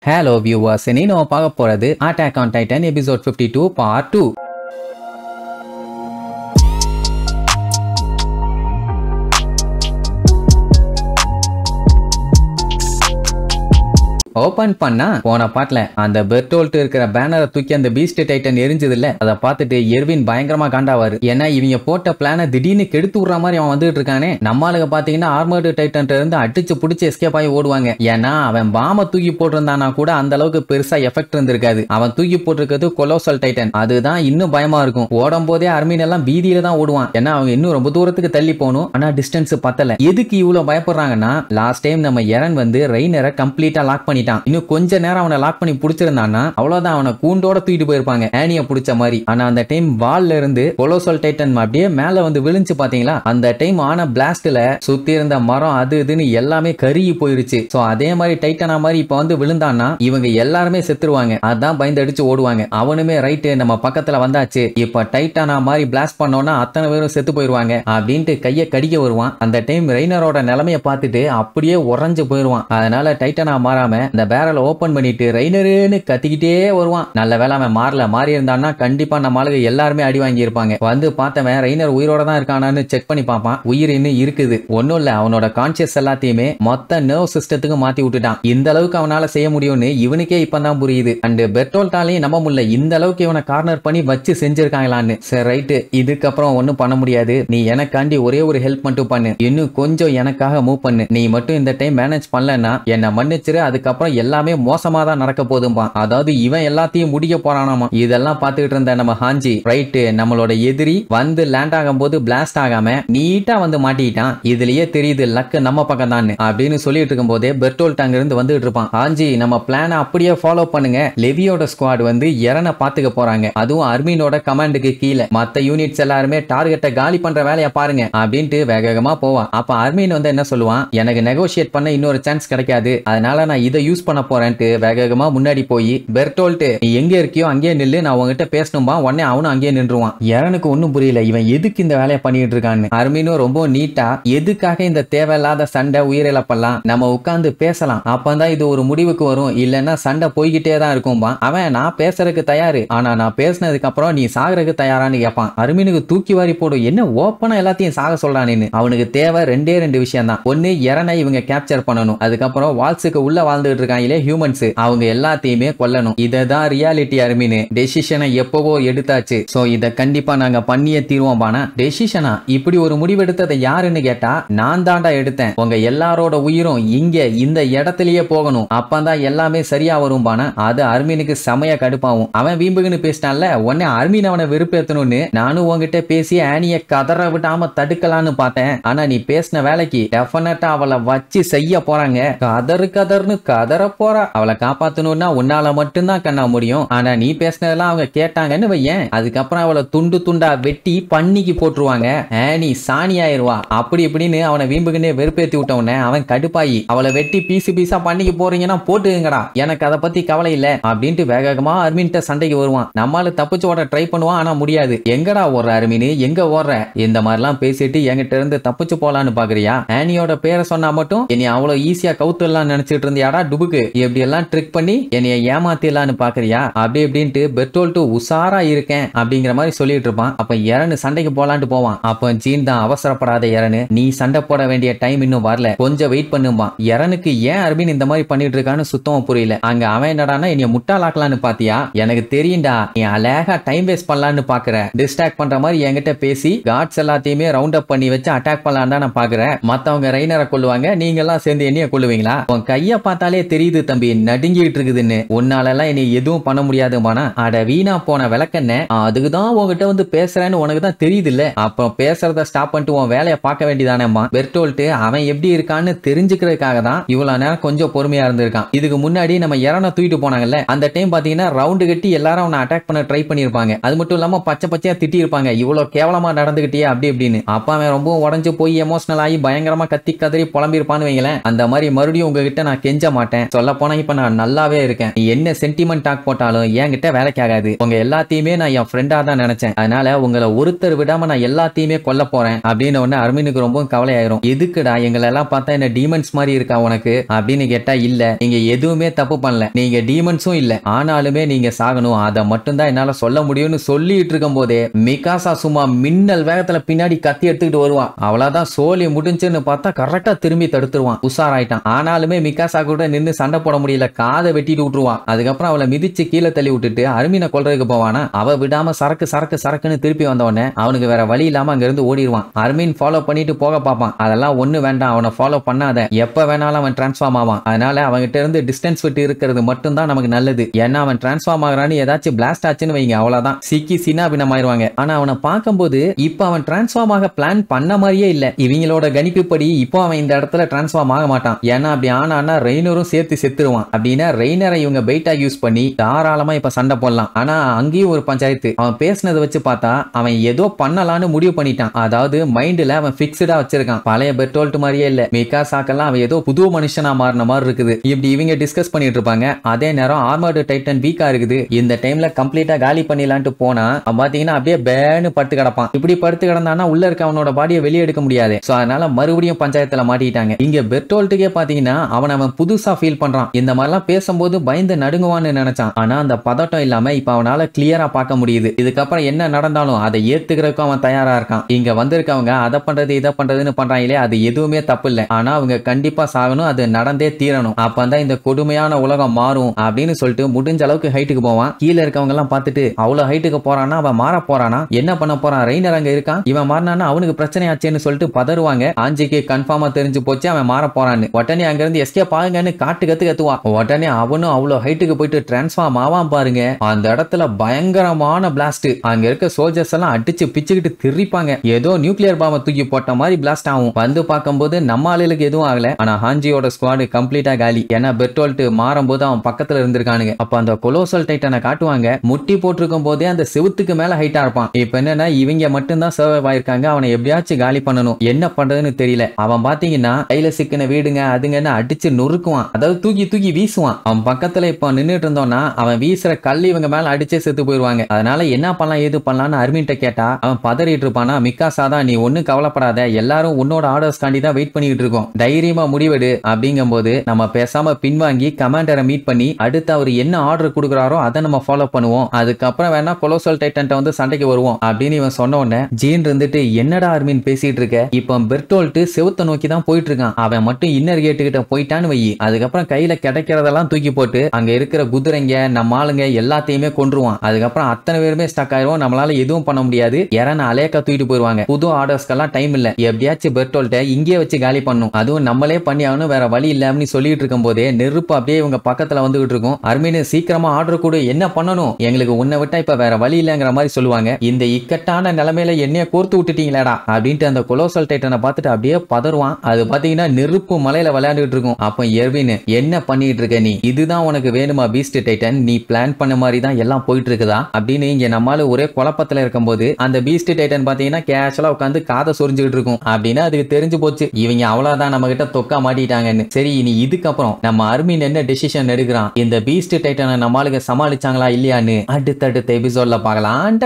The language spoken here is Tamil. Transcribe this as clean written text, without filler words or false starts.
Hello viewers, இன்னைக்கு நம்ம பார்க்க போறது Attack on Titan episode 52 part 2. Open பண்ணா போன பாட்டுல அந்த பெர்டோல்ட் இருக்கிற பேனரை தூக்கி அந்த பீஸ்ட் டைட்டன் எரிஞ்சது இல்ல, அதை பார்த்துட்டு எர்வின் பயங்கரமா காண்டாவாரு. ஏன்னா இவங்க போட்ட பிளான திடீர்னு கெடுத்து விடுற மாதிரி அவன் வந்துட்டு இருக்கானே. நம்மளுக்கு பாத்தீங்கன்னா ஆர்மர்டு டைட்டன் இருந்து அடிச்சு புடிச்சு எஸ்கேப் ஆகி ஓடுவாங்க. ஏன்னா அவன் பாம தூக்கி போட்டிருந்தானா கூட அந்த அளவுக்கு பெருசா எஃபெக்ட் இருந்திருக்காது. அவன் தூக்கி போட்டிருக்கிறது கொலோசல் டைட்டன், அதுதான் இன்னும் பயமா இருக்கும். ஓடும் போதே அர்மீன் எல்லாம் பீதியில தான் ஓடுவான். ஏன்னா அவங்க இன்னும் ரொம்ப தூரத்துக்கு தள்ளி போகணும், ஆனா டிஸ்டன்ஸ் பத்தல. எதுக்கு இவ்வளவு பயப்படுறாங்கன்னா, லாஸ்ட் டைம் நம்ம எரன் வந்து ரெய்னரை கம்ப்ளீட்டா லாக் பண்ணிட்டான். இன்னும் கொஞ்ச நேரம் அவனை லாக் பண்ணி புடிச்சிருந்தான்னா அவ்வளவுதான், அவனை கூண்டோட தூக்கிட்டு போயிருப்பாங்க ஆனிய புடிச்ச மாதிரி. ஆனா அந்த டைம் வால்ல இருந்து கொலோசல் டைட்டன் அப்படியே மேல வந்து விழுந்து பாத்தீங்களா, அந்த டைம் ஆன பிளாஸ்ட்ல சுத்தி இருந்த மரம் அது இதுன்னு எல்லாமே கருகி போயிருச்சு. சோ அதே மாதிரி டைட்டனா மாதிரி இப்ப வந்து விழுந்தான்னா இவங்க எல்லாருமே செத்துருவாங்க. அதான் பயந்து அடிச்சு ஓடுவாங்க. அவனுமே ரைட்டு நம்ம பக்கத்துல வந்தாச்சு, இப்ப டைட்டானா மாதிரி பிளாஸ்ட் பண்ணோம்னா அத்தனை பேரும் செத்து போயிருவாங்க அப்படின்ட்டு கையை கடிக்க வருவான். அந்த டைம் ரெய்னரோட நிலைமையை பார்த்துட்டு அப்படியே உறைஞ்சு போயிருவான். அதனால டைட்டனா மாறாம அந்த பேரலை ஓபன் பண்ணிட்டு ரெய்னருன்னு கத்திக்கிட்டே வருவான். நல்ல வேலை அவன் மாறி இருந்தான்னா கண்டிப்பா நம்ம ஆளுங்க எல்லாருமே அடி வாங்கி இருப்பாங்க. வந்து பார்த்தவன் ரெய்னர் உயிரோட தான் இருக்கானான்னு செக் பண்ணி பார்ப்பான். உயிர் இன்னும் இருக்குது. ஒன்னும் இல்ல, அவனோட கான்சியஸ் எல்லாத்தையுமே மொத்த நர்வ் சிஸ்டத்துக்கு மாத்தி விட்டுட்டான். இந்த அளவுக்கு அவனால செய்ய முடியும்னு இவனுக்கே இப்பதான் புரியுது. அண்ட் பெர்டோல்ட்டாலையும் நம்ப முடியல, இந்த அளவுக்கு இவனை கார்னர் பண்ணி வச்சு செஞ்சிருக்காங்களான்னு. சரி ரைட்டு, இதுக்கப்புறம் ஒன்னும் பண்ண முடியாது. நீ எனக்காண்டி ஒரே ஒரு ஹெல்ப் மட்டும் பண்ணு, இன்னும் கொஞ்சம் எனக்காக மூவ் பண்ணு. நீ மட்டும் இந்த டைம் மேனேஜ் பண்ணலன்னா என்ன மன்னிச்சிரு, அதுக்கப்புறம் எல்லாமே மோசமா தான் நடக்க போதும்பா. அதாவது இவன் எல்லாத்தையும் முடிக்க போறானாமா. இதெல்லாம் பார்த்துக்கிட்டு இருந்த நம்ம ஹாஞ்சி ரைட்டு, நம்மளோட எதிரி வந்து லேண்ட் ஆகும் போது பிளாஸ்ட் ஆகாம நீட்டா வந்து மாட்டிக்கிட்டான். இதுலயே தெரியுது லக்கு நம்ம பக்கம் தான் அப்படின்னு சொல்லிட்டு இருக்கும் போதே பெர்டோல்ட் அங்க இருந்து வந்துட்டு இருப்பான். ஹாஞ்சி, நம்ம பிளான அப்படியே ஃபாலோ பண்ணுங்க. லெவியோட ஸ்குவாட் வந்து எரனை பாத்துக்க போறாங்க, அதுவும் அர்மீனோட கமாண்டுக்கு கீழே. மத்த யூனிட்ஸ் எல்லாருமே டார்கெட்டை காலி பண்ற வேலையை பாருங்க அப்படின்ட்டு வேகமா போவான். அப்ப அர்மீன் வந்து என்ன சொல்லுவான், எனக்கு நெகோசியேட் பண்ண இன்னொரு சான்ஸ் கிடைக்காது, அதனால நான் இதை யூஸ் பண்ண போறேன்ட்டு வேகமா முன்னாடி போய் பெர்டோல்ட் நீ எங்க இருக்கியோ அங்கேயே நில்லு, நான் உங்ககிட்ட பேசணும்பா. உடனே அவனும் அங்கேயே நின்றுவான். எரனுக்கு ஒன்னும் புரியல, இவன் எதுக்கு இந்த வேலையை பண்ணிட்டு இருக்கான்னு. அர்மீனும் ரொம்ப நீட்டா எதுக்காக இந்த தேவையில்லாத சண்டை உயிரிழப்பெல்லாம் நம்ம உட்கார்ந்து பேசலாம், அப்பதான் இது ஒரு முடிவுக்கு வரும், இல்லன்னா சண்டை போய்கிட்டே தான் இருக்கும்பா. அவன் நான் பேசுறதுக்கு தயாரு, ஆனா நான் பேசினதுக்கு அப்புறம் நீ சாகறதுக்கு தயாரான்னு கேட்பான். அர்மீனுக்கு தூக்கி வாரி போடும், என்ன ஓப்பனா எல்லாத்தையும் சாக சொல்றான்னு. அவனுக்கு தேவை ரெண்டே ரெண்டு விஷயம் தான். ஒன்னு, எரனை இவங்க கேப்சர் பண்ணணும், அதுக்கப்புறம் வால்ஸுக்கு உள்ள வாழ்ந்துட்டு இருக்காங்களே ஹியூமன்ஸ், அவங்க எல்லாத்தையுமே கொல்லணும். இததான் ரியாலிட்டி. அர்மீன் டெசிஷனை எப்பவோ எடுத்தாச்சு, சோ இத கண்டிப்பா நாங்க பண்ணியே தீர்வோம். பானா டெசிஷனா, இப்படி ஒரு முடிவு எடுத்ததை யாருன்னு கேட்டா நான் தாண்டா எடுத்தேன். உங்க எல்லாரோட உயிரும் இங்க இந்த இடத்திலேயே போகணும், அப்பதான் எல்லாமே சரியா வரும். பானா அது அர்மீனுக்கு செமையா கடுப்பாவும். அவன் வீம்புக்குன்னு பேசிட்டான்ல, உடனே அர்மீன் அவனை வெறுப்பேத்தணும்னு நானும் உங்ககிட்ட பேசி ஆனிய கதற விடாம தடுக்கலான்னு பார்த்தேன். ஆனா நீ பேசின வேலைக்கு டெஃபினட்டா அவளை வச்சு செய்ய போறாங்க. கதர்னு கதற போறா. அவளை காப்பாத்தணும்னா உன்னால மட்டும்தான் கண்ணா முடியும். ஆனா நீ பேசினதெல்லாம் அவங்க கேட்டாங்கன்னு வையேன், அதுக்கப்புறம் அவளை துண்டு துண்டா வெட்டி பண்ணிக்கு போட்டுருவாங்க. ஆனி சாணி ஆயிருவா. அப்படி இப்படின்னு அவனை வீம்புக்குன்னே வெறுப்பேத்தி விட்டவன அவன் கடுப்பாயி, அவளை வெட்டி பீஸா பண்ணிக்கு போறீங்கன்னா போட்டுங்கடா, எனக்கு அதை பத்தி கவலை இல்ல அப்படின்ட்டு வேகமா அர்மீன்ட்ட சண்டைக்கு வருவான். நம்மளால தப்பிச்சு ஓட ட்ரை பண்ணுவான், ஆனா முடியாது. எங்கடா ஓடுற அர்மீன், எங்க ஓடுற, இந்த மாதிரிலாம் பேசிட்டு என்கிட்ட இருந்து தப்பிச்சு போலான்னு பாக்குறியா? ஆனியோட பேரை சொன்னா மட்டும் என்னை அவ்வளவு ஈஸியா கவுத்துலாம் நினைச்சிட்டு இருந்தியாடா டுபுக்கு, எப்படி எல்லாம் ட்ரிக் பண்ணி என்னைய ஏமாத்திடலான்னு பாக்குறியா அப்படி இப்படின்ட்டு பெர்டோல்ட் உசாரா இருக்கேன் அப்படிங்கிற மாதிரி சொல்லிட்டு இருப்பான். அப்ப எரனு சண்டைக்கு போலான்ட்டு போவான். அப்ப ஜீன் தான் அவசரப்படாத எரனு, நீ சண்டை போட வேண்டிய டைம் இன்னும் வரல, கொஞ்சம் வெயிட் பண்ணும்பா. எரனுக்கு ஏன் அர்மீன் இந்த மாதிரி பண்ணிட்டு இருக்கான்னு சுத்தமா புரியல. அங்க அவன் என்னடானா என்னைய முட்டாளாக்கலான்னு பாத்தியா, எனக்கு தெரியும்டா நீ அழகா டைம் வேஸ்ட் பண்ணலான்னு பாக்குற, டிஸ்ட்ராக்ட் பண்ற மாதிரி என்கிட்ட பேசி காட்ஸ் எல்லாத்தையுமே ரவுண்ட் அப் பண்ணி வச்சு அட்டாக் பண்ணலாம் தான் நான் பாக்குறேன். மத்தவங்க ரெய்னரை கொல்லுவாங்க, நீங்க எல்லாம் சேர்ந்து என்னைய கொல்லுவீங்களா? உன் கைய பார்த்தாலே தெரியுது தம்பி நடுங்கிட்டு இருக்குதுன்னு, உன்னால எல்லாம் என்னை எதுவும் பண்ண முடியாதுமானா. அட வீணா போன விளக்கண்ண, அதுக்குதான் உங்ககிட்ட வந்து பேசுறேன்னு உனக்கு தான் தெரியுது இல்ல, அப்புறம் பேசுறத ஸ்டாப் பண்ணிட்டு உன் வேலையை பார்க்க வேண்டியதானேம்மா. பெர்டோல்ட் அவன் எப்படி இருக்கான்னு தெரிஞ்சுக்கிறதுக்காக தான் இவ்வளவு நேரம் கொஞ்சம் பொறுமையா இருந்திருக்கான். இதுக்கு முன்னாடி நம்ம எரனை தூக்கிட்டு போனாங்கல்ல, அந்த டைம் பாத்தீங்கன்னா ரவுண்டு கட்டி எல்லாரும் அவனை அட்டாக் பண்ண ட்ரை பண்ணிருப்பாங்க. அது மட்டும் இல்லாம பச்சையா திட்டி இருப்பாங்க, இவ்வளவு கேவலமா நடந்துகிட்டே அப்படி இப்படின்னு. அப்ப அவன் ரொம்ப உடஞ்சு போய் எமோஷனல் ஆகி பயங்கரமா கத்தி கதறி புலம்பி இருப்பான்னு வைங்களேன். அந்த மாதிரி மறுபடியும் உங்ககிட்ட நான் கெஞ்ச மாட்டேன், மாட்டேன். சொல்ல போனா இப்ப நான் நல்லாவே இருக்கேன். நீ என்ன சென்டிமெண்ட் டாக் போட்டாலும் என்கிட்ட வேலைக்கு ஆகாது. உங்க எல்லாத்தையுமே நான் என் ஃப்ரெண்டா தான் நினைச்சேன். அதனால உங்களை ஒருத்தர் விடாம நான் எல்லாத்தையுமே கொல்ல போறேன் அப்படின்னு உடனே அர்மினுக்கு ரொம்ப கவலையாயிரும். எதுக்குடா எங்களை எல்லாம் பார்த்தா என்ன டீமன்ஸ் மாதிரி இருக்கா உனக்கு அப்படின்னு கேட்டா, இல்ல நீங்க எதுவுமே தப்பு பண்ணல, நீங்க டீமன்ஸும் இல்ல, ஆனாலுமே நீங்க சாகணும், அதை மட்டும் தான் என்னால சொல்ல முடியும்னு சொல்லிட்டு இருக்கும் போதே மிகாசா சும்மா மின்னல் வேகத்துல பின்னாடி கத்தி எடுத்துக்கிட்டு வருவான். அவ்வளவுதான் சோலி முடிஞ்சுன்னு பார்த்தா கரெக்டா திரும்பி தடுத்துருவான். உஷாராயிட்டான். ஆனாலுமே மிகாசா கூட நின்னு சண்டை போட முடியல, காதை வெட்டிட்டு விட்டுருவான். அதுக்கப்புறம் அவளை மிதிச்சு கீழே தள்ளி விட்டுட்டு அர்மினை கொல்றதுக்கு போவானா, அவ விடாம சரக்கு சரக்கு சரக்குன்னு திருப்பி வந்தவொடனே அவனுக்கு வேற வழி இல்லாம அங்க இருந்து ஓடிடுவான். அர்மின் ஃபாலோ பண்ணிட்டு போக பார்ப்பான். அதெல்லாம் ஒண்ணு வேண்டாம், அவனை ஃபாலோ பண்ணாத, எப்ப வேணாலும் அவன் டிரான்ஸ்ஃபார்ம் ஆவான். அதனால அவன்கிட்ட இருந்து டிஸ்டன்ஸ் விட்டு இருக்கிறது மட்டும் தான் நமக்கு நல்லது. ஏன்னா அவன் டிரான்ஸ்ஃபார்ம் ஆகிறான்னு ஏதாச்சும் பிளாஸ்ட் ஆச்சுன்னு வைங்க, அவ்வளவுதான் சிக்கி சின்னாபினமாயிருவாங்க. ஆனா அவனை பார்க்கும்போது இப்ப அவன் டிரான்ஸ்ஃபார்ம் ஆக பிளான் பண்ண மாதிரியே இல்ல. இவங்களோட கணிப்புப்படி இப்போ அவன் இந்த இடத்துல டிரான்ஸ்ஃபார்ம் ஆக மாட்டான். ஏன்னா அப்படி ஆனா ரெய்னரும் சேர்த்து செத்துருவான். அப்படின்னா ரெய்னரை இவங்க பெயிட்டா யூஸ் பண்ணி தாராளமா இப்ப சண்டை போடலாம். ஆனா அங்கேயும் ஒரு பஞ்சாயத்து. அவன் பேசினதை வச்சு பார்த்தா அவன் ஏதோ பண்ணலான்னு முடிவு பண்ணிட்டான். அதாவது மைண்ட்ல அவன் பிக்ஸ்டா வச்சிருக்கான். பழைய பெர்டோல்ட் மாதிரியே இல்ல. மிகாசாக்கெல்லாம் அவன் ஏதோ புது மனுஷனா மாறின மாதிரி இருக்குது. இப்படி இவங்க டிஸ்கஸ் பண்ணிட்டு இருப்பாங்க. அதே நேரம் ஆர்மர்டு டைட்டன் வீக்கா இருக்குது. இந்த டைம்ல கம்ப்ளீட்டா காலி பண்ணிடலான்ட்டு போனா பாத்தீங்கன்னா அப்படியே பேன்னு படுத்து கிடப்பான். இப்படி படுத்து கிடந்தானா உள்ள இருக்க அவனோட பாடியை வெளியே எடுக்க முடியாது. சோ அதனால மறுபடியும் பஞ்சாயத்துல மாட்டிட்டாங்க. இங்க பெர்டோல்ட்டுக்கே பாத்தீங்கன்னா அவன் புதுசா ஃபீல் பண்றான். இந்த மாதிரிலாம் பேசும்போது பயந்து நடுங்குவான்னு நினைச்சான். ஆனா அந்த பதட்டம் இல்லாம இப்ப அவனால கிளியரா பார்க்க முடியுது. இதுக்கப்புறம் என்ன நடந்தாலும் அதை ஏத்துக்கிறதுக்கும் அவன் தயாரா இருக்கான். இங்க வந்திருக்கவங்க அதை பண்றது இதை பண்றதுன்னு பண்றாங்களே, அது எதுவுமே தப்பு இல்ல. ஆனா அவங்க கண்டிப்பா சாகணும், அது நடந்தே தீரணும். அப்பதான் இந்த கொடுமையான உலகம் மாறும் அப்படின்னு சொல்லிட்டு முடிஞ்ச அளவுக்கு ஹைட்டுக்கு போவான். கீழே இருக்கவங்க எல்லாம் பார்த்துட்டு அவ்வளவு ஹைட்டுக்கு போறானா, அவன் மாற போறானா, என்ன பண்ண போறான், ரெய்னர் அங்க இருக்கான், இவன் மாறினானா அவனுக்கு பிரச்சனை ஆச்சுன்னு சொல்லிட்டு பதறுவாங்க. ஆஞ்சிக்கு கன்ஃபார்மா தெரிஞ்சு போச்சு அவன் மாற போறான்னு. உடனே அங்க இருந்து எஸ்கேப் ஆகுங்கன்னு கத்துவான். உடனே அவனும் அவ்வளவு ஹைட்டுக்கு போயிட்டு டிரான்ஸ்ஃபார்ம் ஆவான் பாருங்க. அந்த இடத்துல பயங்கரமான பிளாஸ்ட். அங்க இருக்க சோல்ஜர்ஸ் எல்லாம் அடிச்சு பிச்சுக்கிட்டு திரிப்பாங்க. ஏதோ நியூக்ளியர் பாம்பை தூக்கி போட்ட மாதிரி பிளாஸ்ட் ஆகும். வந்து பார்க்கும்போது நம்ம ஆளுகளுக்கு எதுவும் ஆகல. ஆனா ஹாஞ்சியோட ஸ்குவாட் கம்ப்ளீட்டா காலி. ஏன்னா பெர்டோல்ட் மாறும்போது அவன் பக்கத்துல இருந்திருக்கானுங்க. அப்ப அந்த கொலோசல் டைட்டனை காட்டுவாங்க. முட்டி போட்டிருக்கும் போதே அந்த செவுத்துக்கு மேல ஹைட்டா இருப்பான். இப்ப என்னன்னா இவங்க மட்டும்தான் சர்வைவ் ஆயிருக்காங்க. அவனை எப்படியாச்சும் காலி பண்ணணும். என்ன பண்றதுன்னு தெரியல. அவன் பாத்தீங்கன்னா கையில சிக்கின வீடுங்க அதுங்கன்னு அடிச்சு நொறுக்குவான். அதாவது தூக்கி தூக்கி வீசுவான். அவன் பக்கத்துல இப்ப நின்றுட்டு இருந்தோம்னா அவன் வீசுற கல் இவங்க மேல அடிச்சே செத்து போயிருவாங்க. அதனால என்ன பண்ணலாம் ஏது பண்ணலாம்னு அர்மின்ட்ட கேட்டா அவன் பதறிட்டு இருப்பானா, மிகாசா தான், நீ ஒன்னும் கவலைப்படாத, எல்லாரும் உன்னோட ஆர்டர்ஸ் காண்டி தான் வெயிட் பண்ணிட்டு இருக்கோம், தைரியமா முடிவெடு அப்படிங்கும்போது நம்ம பேசாம பின்வாங்கி கமாண்டரை மீட் பண்ணி அடுத்து அவர் என்ன ஆர்டர் கொடுக்குறாரோ அதை நம்ம ஃபாலோ பண்ணுவோம். அதுக்கப்புறம் வேணா கொலோசல் டைட்டன் வந்து சண்டைக்கு வருவோம் அப்படின்னு இவன் சொன்ன உடனே ஜீன் இருந்துட்டு, என்னடா அர்மின் பேசிட்டு இருக்க, இப்ப பெர்டோல்ட் செவுத்த நோக்கி தான் போயிட்டு இருக்கான், அவன் மட்டும் இன்னர் கேட்டு கிட்ட போயிட்டான்னு வை, அதுக்கப்புறம் கையில கிடைக்கிறதெல்லாம் தூக்கி போட்டு அங்க இருக்கிற குதிரைங்க நம்ம ஆளுங்க எல்லாத்தையுமே கொன்றுவான். அதுக்கப்புறம் அத்தனை பேருமே ஸ்டக் ஆயிரும். நம்மளால எதுவும் பண்ண முடியாது. யாரான அலேக்கா தூக்கிட்டு போயிருவாங்க. புது ஆர்டர்ஸ்க்கெல்லாம் டைம் இல்ல. எப்படியாச்சும் பெர்டோல்ட்ட இங்கே வச்சு காலி பண்ணும். அதுவும் நம்மளே பண்ணி ஆகணும், வேற வழி இல்ல அப்படின்னு சொல்லிட்டு இருக்கும் போதே நெருப்பு அப்படியே இவங்க பக்கத்துல வந்துகிட்டு இருக்கும். அர்மின் சீக்கிரமா ஆர்டர் கொடு, என்ன பண்ணணும், எங்களுக்கு உன்னை விட்டா இப்ப வேற வழி இல்லங்கிற மாதிரி சொல்லுவாங்க. இந்த இக்கட்டான நிலைமையில என்னைய கோர்த்து விட்டுட்டீங்களாடா அப்படின்ட்டு அந்த கொலோசல் டைட்டனை பார்த்துட்டு அப்படியே பதறுவான். அது பாத்தீங்கன்னா நெருப்பு மலையில விளையாண்டுட்டு இருக்கும். அப்ப எர்வின், என்ன பண்ணிட்டு இருக்க நீ, இதுதான் உனக்கு வேணுமா பீஸ்ட் டைட்டன், நீ பிளான் பண்ண மாதிரி தான் எல்லாம் போயிட்டு இருக்குதா அப்படின்னு இங்க நம்மால ஒரே குழப்பத்துல இருக்கும்போது அந்த பீஸ்ட் டைட்டன் பாத்தீங்கன்னா கேஷுவலா உட்காந்து காதை சொரிஞ்சுக்கிட்டு இருக்கும். அப்படின்னு அதுக்கு தெரிஞ்சு போச்சு இவங்க அவ்வளவுதான் நம்ம கிட்ட தொக்கா மாட்டிட்டாங்கன்னு. சரி இனி இதுக்கப்புறம் நம்ம அர்மின் என்ன டெசிஷன் எடுக்கிறான், இந்த பீஸ்ட் டைட்டனை நம்மளுக்கு சமாளிச்சாங்களா இல்லையான்னு அடுத்தடுத்த எபிசோட்ல பார்க்கலாம்.